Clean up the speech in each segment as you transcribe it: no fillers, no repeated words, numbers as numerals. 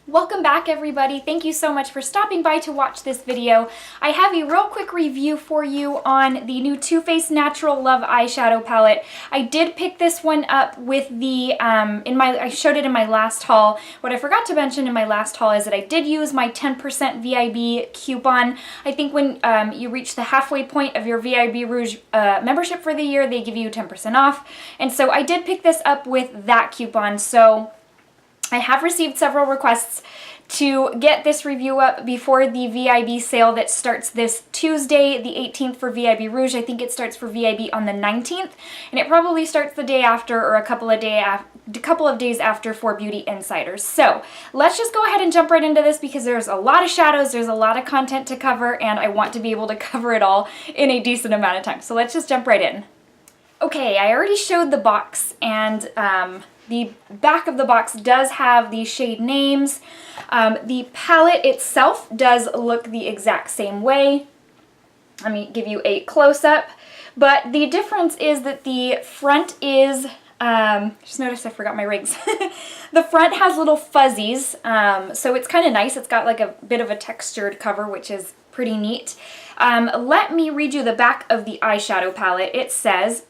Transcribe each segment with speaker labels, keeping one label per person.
Speaker 1: Welcome back, everybody. Thank you so much for stopping by to watch this video. I have a real quick review for you on the new Too Faced Natural Love eyeshadow palette. I did pick this one up with the, I showed it in my last haul. What I forgot to mention in my last haul is that I did use my 10% VIB coupon. I think when you reach the halfway point of your VIB Rouge membership for the year, they give you 10% off. And so I did pick this up with that coupon. So I have received several requests to get this review up before the VIB sale that starts this Tuesday, the 18th for VIB Rouge. I think it starts for VIB on the 19th, and it probably starts the day after or a couple of days after for Beauty Insiders. So let's just go ahead and jump right into this because there's a lot of shadows, there's a lot of content to cover, and I want to be able to cover it all in a decent amount of time. So let's just jump right in. Okay, I already showed the box, and the back of the box does have the shade names. The palette itself does look the exact same way. Let me give you a close-up. But the difference is that the front is, just noticed I forgot my rings. The front has little fuzzies, so it's kind of nice. It's got like a bit of a textured cover, which is pretty neat. Let me read you the back of the eyeshadow palette. It says,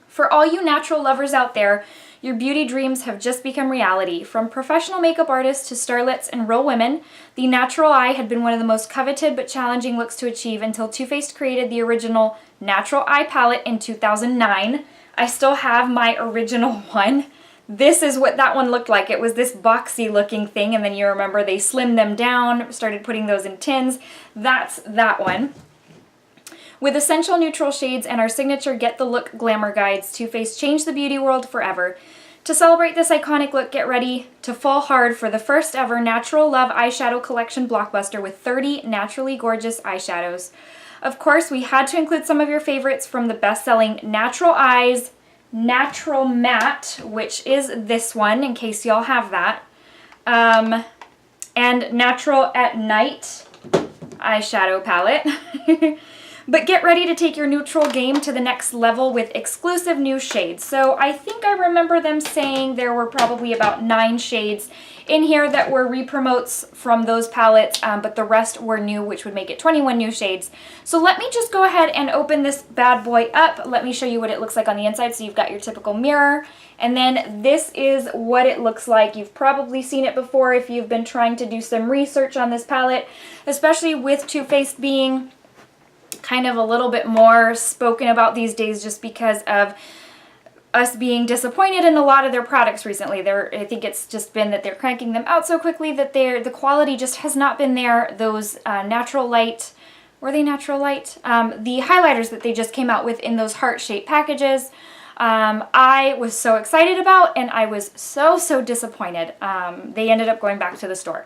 Speaker 1: for all you natural lovers out there, your beauty dreams have just become reality. From professional makeup artists to starlets and real women, the natural eye had been one of the most coveted but challenging looks to achieve until Too Faced created the original natural eye palette in 2009. I still have my original one. This is what that one looked like. It was this boxy looking thing, and then you remember they slimmed them down, started putting those in tins. That's that one. With essential neutral shades and our signature Get the Look glamour guides, Too Faced changed the beauty world forever. To celebrate this iconic look, get ready to fall hard for the first ever Natural Love eyeshadow collection blockbuster with 30 naturally gorgeous eyeshadows. Of course, we had to include some of your favorites from the best-selling Natural Eyes Natural Matte, which is this one, in case y'all have that, and Natural at Night eyeshadow palette. But get ready to take your neutral game to the next level with exclusive new shades. So I think I remember them saying there were probably about 9 shades in here that were re-promotes from those palettes, but the rest were new, which would make it 21 new shades. So let me just go ahead and open this bad boy up. Let me show you what it looks like on the inside. So you've got your typical mirror, and then this is what it looks like. You've probably seen it before if you've been trying to do some research on this palette, especially with Too Faced being kind of a little bit more spoken about these days just because of us being disappointed in a lot of their products recently. I think it's just been that they're cranking them out so quickly that the quality just has not been there. Those natural light, were they natural light? The highlighters that they just came out with in those heart-shaped packages, I was so excited about, and I was so disappointed. They ended up going back to the store.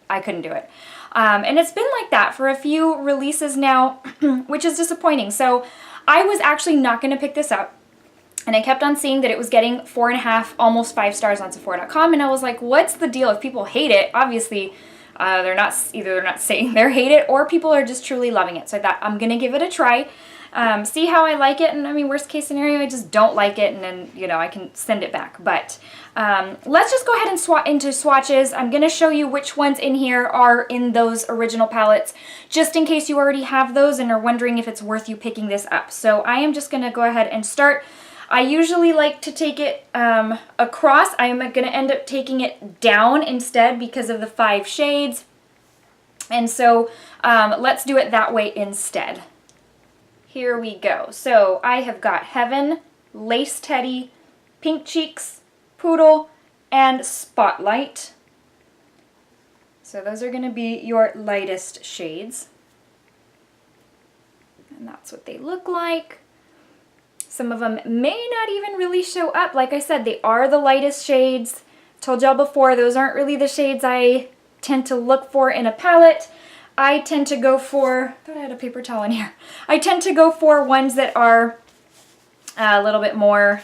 Speaker 1: I couldn't do it. And it's been like that for a few releases now, which is disappointing. So I was actually not going to pick this up, and I kept on seeing that it was getting 4.5, almost 5 stars on Sephora.com, and I was like, what's the deal? If people hate it, obviously they're not saying they hate it, or people are just truly loving it. So I thought, I'm going to give it a try. See how I like it, and I mean, worst case scenario, I just don't like it, and then, you know, I can send it back. But let's just go ahead and swap into swatches. I'm going to show you which ones in here are in those original palettes, just in case you already have those and are wondering if it's worth you picking this up. So I am just going to go ahead and start. I usually like to take it across. I am going to end up taking it down instead because of the 5 shades. And so let's do it that way instead. Here we go. So I have got Heaven, Lace Teddy, Pink Cheeks, Poodle, and Spotlight. So those are going to be your lightest shades. And that's what they look like. Some of them may not even really show up. Like I said, they are the lightest shades. Told y'all before, those aren't really the shades I tend to look for in a palette. I tend to go for, I thought I had a paper towel in here. I tend to go for ones that are a little bit more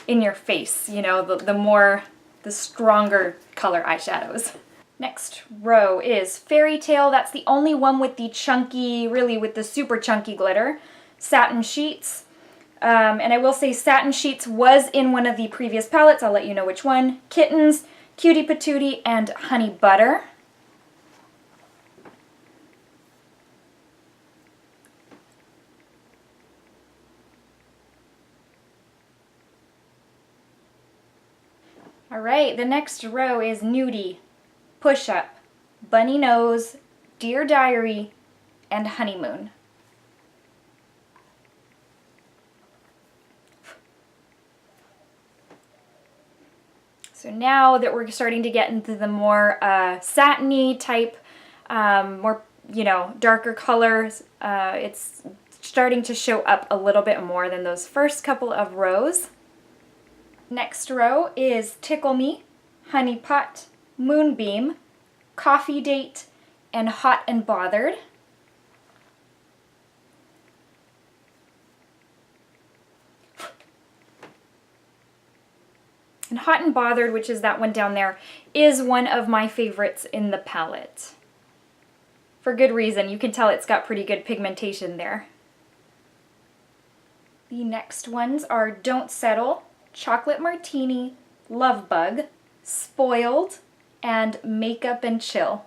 Speaker 1: in your face, you know, the stronger color eyeshadows. Next row is Fairy Tale. That's the only one with the chunky, really with the super chunky glitter. Satin Sheets. And I will say Satin Sheets was in one of the previous palettes. I'll let you know which one. Kittens, Cutie Patootie, and Honey Butter. All right, the next row is Nudie, Push Up, Bunny Nose, Dear Diary, and Honeymoon. So now that we're starting to get into the more satiny type, more, you know, darker colors, it's starting to show up a little bit more than those first couple of rows. Next row is Tickle Me, Honey Pot, Moonbeam, Coffee Date, and Hot and Bothered. And Hot and Bothered, which is that one down there, is one of my favorites in the palette. For good reason. You can tell it's got pretty good pigmentation there. The next ones are Don't Settle, Chocolate Martini, Love Bug, Spoiled, and Makeup and Chill.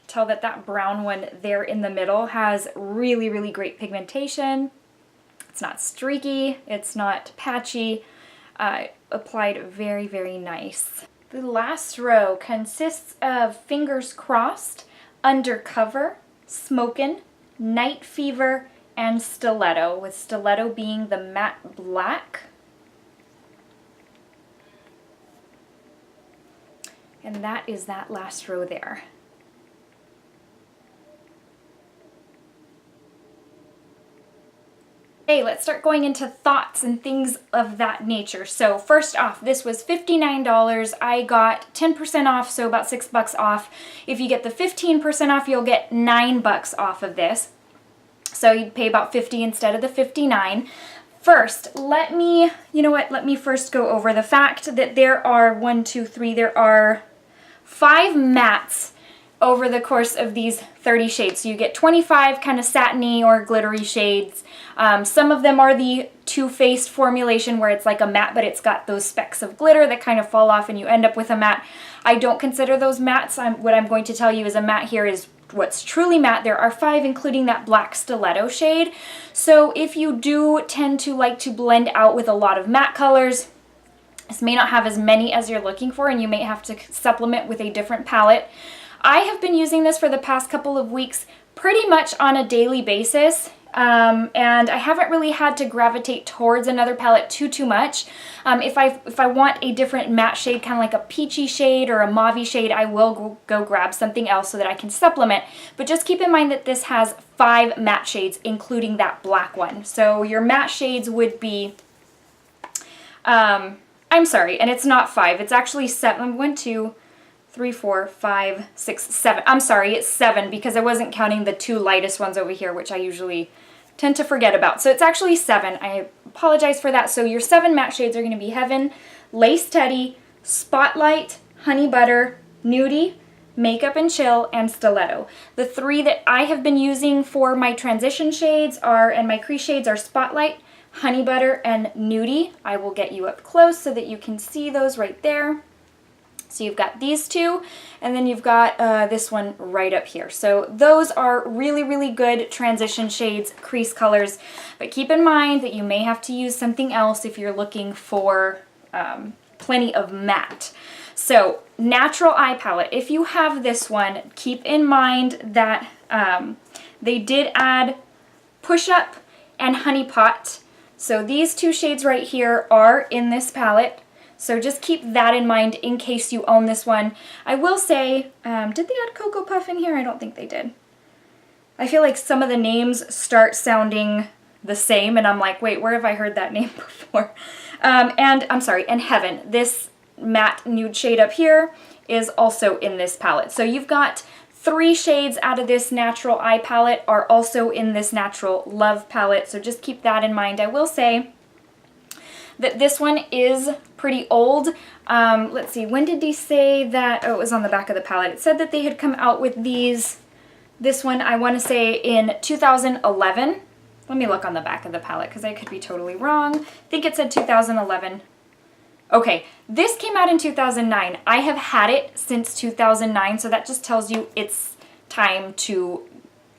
Speaker 1: Tell that that brown one there in the middle has really, really great pigmentation. It's not streaky, it's not patchy. Applied very, very nice. The last row consists of Fingers Crossed, Undercover, Smokin', Night Fever, and Stiletto, with Stiletto being the matte black. And that is that last row there. Okay, let's start going into thoughts and things of that nature. So first off, this was $59. I got 10% off, so about $6 off. If you get the 15% off, you'll get $9 off of this. So you'd pay about $50 instead of the $59. First, let me first go over the fact that there are there are 5 mattes over the course of these 30 shades. So you get 25 kind of satiny or glittery shades. Some of them are the Too Faced formulation where it's like a matte, but it's got those specks of glitter that kind of fall off and you end up with a matte. I don't consider those mattes. What I'm going to tell you is a matte here is what's truly matte. There are 5, including that black stiletto shade. So if you do tend to like to blend out with a lot of matte colors, this may not have as many as you're looking for and you may have to supplement with a different palette. I have been using this for the past couple of weeks pretty much on a daily basis, and I haven't really had to gravitate towards another palette too much. If I want a different matte shade, kind of like a peachy shade or a mauve shade, I will go grab something else so that I can supplement. But just keep in mind that this has 5 matte shades, including that black one. So your matte shades would be, I'm sorry, and it's not 5, it's actually 7, 1, 2, 3, 4, 5, 6, 7. I'm sorry, it's 7 because I wasn't counting the 2 lightest ones over here, which I usually tend to forget about. So it's actually 7. I apologize for that. So your 7 matte shades are going to be Heaven, Lace Teddy, Spotlight, Honey Butter, Nudie, Makeup and Chill, and Stiletto. The 3 that I have been using for my transition shades and my crease shades are Spotlight, Honey Butter, and Nudie. I will get you up close so that you can see those right there. So you've got these 2, and then you've got this one right up here. So those are really, really good transition shades, crease colors, but keep in mind that you may have to use something else if you're looking for plenty of matte. So Natural Eye Palette, if you have this one, keep in mind that they did add Push Up and Honey Pot. So these 2 shades right here are in this palette. So just keep that in mind in case you own this one. I will say, did they add Cocoa Puff in here? I don't think they did. I feel like some of the names start sounding the same and I'm like, wait, where have I heard that name before? And Heaven. This matte nude shade up here is also in this palette. So you've got 3 shades out of this Natural Eye palette are also in this Natural Love palette. So just keep that in mind. I will say, that this one is pretty old. Let's see, when did they say that? Oh, it was on the back of the palette. It said that they had come out with this one, I want to say in 2011. Let me look on the back of the palette because I could be totally wrong. I think it said 2011. Okay, this came out in 2009. I have had it since 2009, so that just tells you it's time to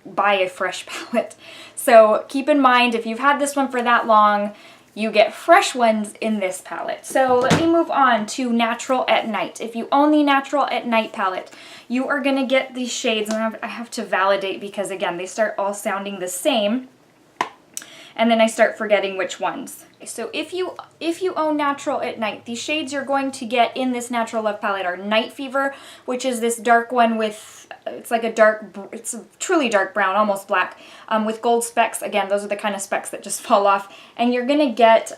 Speaker 1: buy a fresh palette. So keep in mind, if you've had this one for that long, you get fresh ones in this palette. So let me move on to Natural at Night. If you own the Natural at Night palette, you are going to get these shades, and I have to validate because, again, they start all sounding the same, and then I start forgetting which ones. So if you own Natural at Night, the shades you're going to get in this Natural Love palette are Night Fever, which is this dark one with, it's like a dark, it's a truly dark brown, almost black, with gold specks. Again, those are the kind of specks that just fall off. And you're going to get,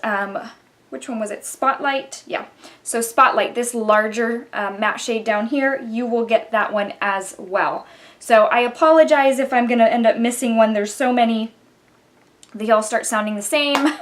Speaker 1: which one was it? Spotlight? Yeah. So Spotlight, this larger matte shade down here, you will get that one as well. So I apologize if I'm going to end up missing one. There's so many. They all start sounding the same,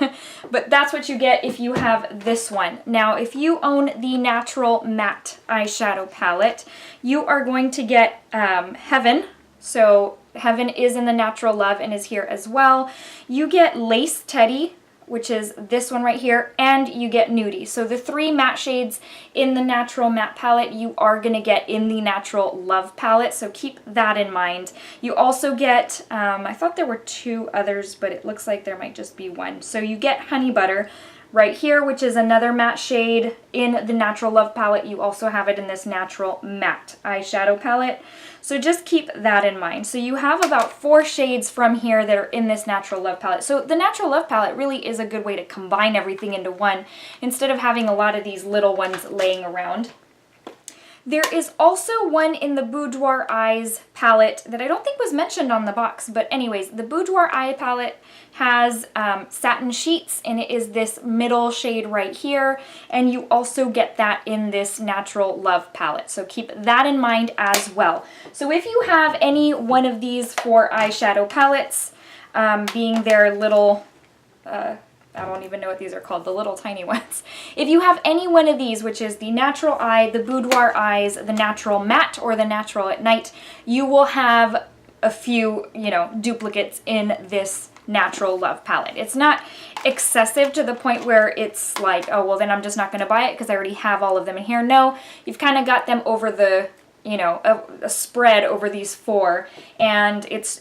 Speaker 1: but that's what you get if you have this one. Now, if you own the Natural Matte Eyeshadow Palette, you are going to get Heaven. So Heaven is in the Natural Love and is here as well. You get Lace Teddy, which is this one right here, and you get Nudie. So the three matte shades in the Natural Matte palette you are going to get in the Natural Love palette, so keep that in mind. You also get, I thought there were two others, but it looks like there might just be one. So you get Honey Butter right here, which is another matte shade in the Natural Love palette. You also have it in this Natural Matte Eyeshadow palette. So just keep that in mind. So you have about 4 shades from here that are in this Natural Love palette. So the Natural Love palette really is a good way to combine everything into one instead of having a lot of these little ones laying around. There is also one in the Boudoir Eyes palette that I don't think was mentioned on the box, but anyways, the Boudoir Eye palette has satin sheets, and it is this middle shade right here, and you also get that in this Natural Love palette, so keep that in mind as well. So if you have any one of these 4 eyeshadow palettes, being their little, I don't even know what these are called, the little tiny ones. If you have any one of these, which is the Natural Eye, the Boudoir Eyes, the Natural Matte, or the Natural at Night, you will have a few, duplicates in this Natural Love palette. It's not excessive to the point where it's like, oh, well, then I'm just not going to buy it because I already have all of them in here. No, you've kind of got them over the, a spread over these 4, and it's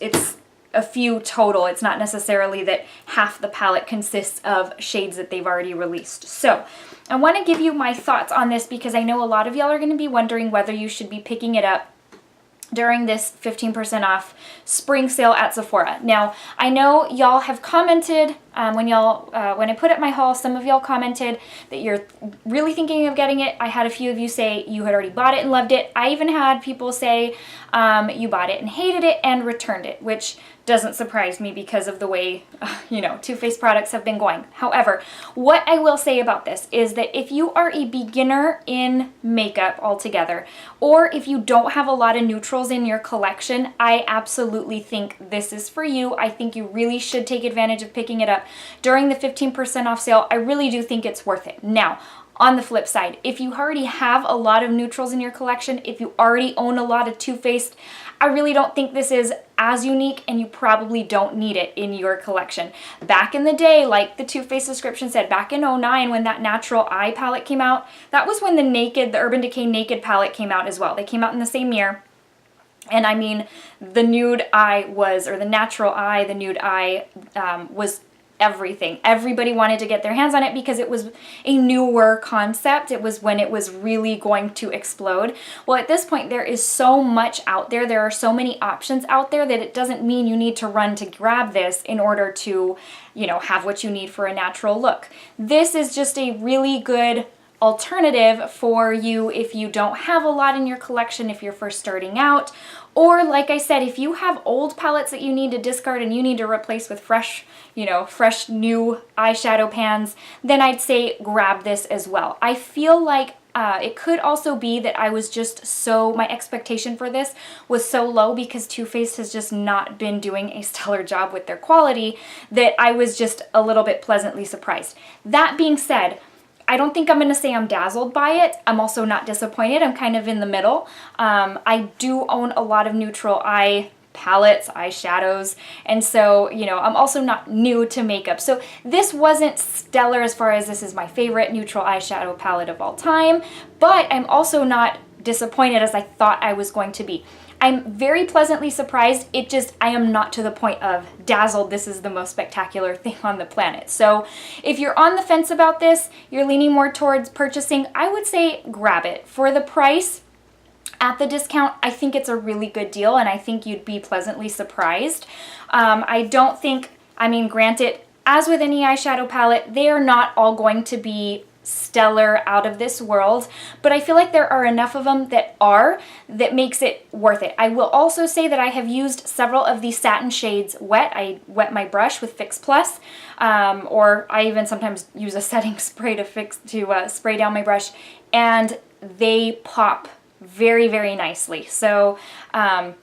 Speaker 1: a few total. It's not necessarily that half the palette consists of shades that they've already released. So I want to give you my thoughts on this because I know a lot of y'all are going to be wondering whether you should be picking it up during this 15% off spring sale at Sephora. Now, I know y'all have commented when I put up my haul, some of y'all commented that you're really thinking of getting it. I had a few of you say you had already bought it and loved it. I even had people say you bought it and hated it and returned it, which doesn't surprise me because of the way, Too Faced products have been going. However, what I will say about this is that if you are a beginner in makeup altogether, or if you don't have a lot of neutrals in your collection, I absolutely think this is for you. I think you really should take advantage of picking it up during the 15% off sale. I really do think it's worth it. Now, on the flip side, if you already have a lot of neutrals in your collection, if you already own a lot of Too Faced, I really don't think this is as unique, and you probably don't need it in your collection. Back in the day, like the Too Faced description said, back in 2009 when that Natural Eye palette came out, that was when the Urban Decay Naked palette came out as well. They came out in the same year. And I mean, the Nude Eye was, or the Natural Eye, the Nude Eye was everything. Everybody wanted to get their hands on it because it was a newer concept. It was when it was really going to explode. Well, at this point, there is so much out there. There are so many options out there that it doesn't mean you need to run to grab this in order to, have what you need for a natural look. This is just a really good alternative for you if you don't have a lot in your collection, if you're first starting out, or like I said, if you have old palettes that you need to discard and you need to replace with fresh new eyeshadow pans, then I'd say grab this as well. I feel like It could also be that I was just my expectation for this was so low because Too Faced has just not been doing a stellar job with their quality that I was just a little bit pleasantly surprised. That being said, I don't think I'm going to say I'm dazzled by it. I'm also not disappointed. I'm kind of in the middle. I do own a lot of neutral eye palettes, eyeshadows, and so, you know, I'm also not new to makeup. So this wasn't stellar as far as this is my favorite neutral eyeshadow palette of all time, but I'm also not disappointed as I thought I was going to be. I'm very pleasantly surprised. I am not to the point of dazzled, this is the most spectacular thing on the planet. So if you're on the fence about this, you're leaning more towards purchasing, I would say grab it. For the price, at the discount, I think it's a really good deal, and I think you'd be pleasantly surprised. I don't think, I mean, granted, as with any eyeshadow palette, they are not all going to be stellar, out of this world, but I feel like there are enough of them that makes it worth it. I will also say that I have used several of these satin shades wet. I wet my brush with Fix Plus, or I even sometimes use a setting spray to spray down my brush, and they pop very, very nicely. So, I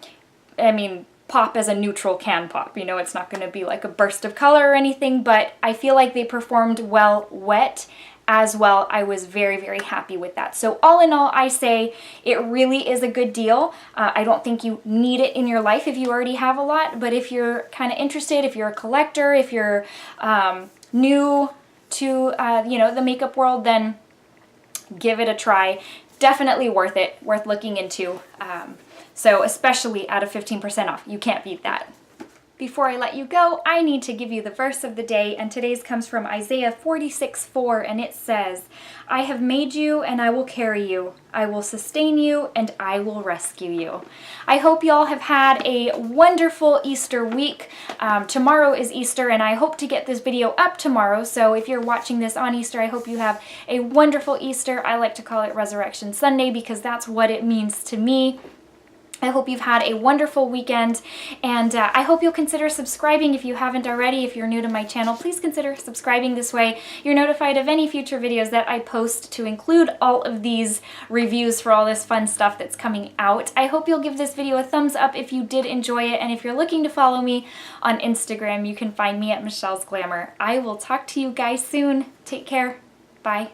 Speaker 1: mean, pop as a neutral can pop. You know, it's not going to be like a burst of color or anything, but I feel like they performed well wet as well. I was very, very happy with that. So all in all, I say it really is a good deal. I don't think you need it in your life if you already have a lot, but if you're kind of interested, if you're a collector, if you're new to, you know, the makeup world, then give it a try. Definitely worth it, worth looking into. So especially at a 15% off, you can't beat that. Before I let you go, I need to give you the verse of the day, and today's comes from Isaiah 46:4, and it says, "I have made you and I will carry you. I will sustain you and I will rescue you." I hope you all have had a wonderful Easter week. Tomorrow is Easter, and I hope to get this video up tomorrow, so if you're watching this on Easter, I hope you have a wonderful Easter. I like to call it Resurrection Sunday because that's what it means to me. I hope you've had a wonderful weekend, and I hope you'll consider subscribing if you haven't already. If you're new to my channel, please consider subscribing. This way you're notified of any future videos that I post, to include all of these reviews for all this fun stuff that's coming out. I hope you'll give this video a thumbs up if you did enjoy it, and if you're looking to follow me on Instagram, you can find me at Michelle's Glamour. I will talk to you guys soon. Take care. Bye.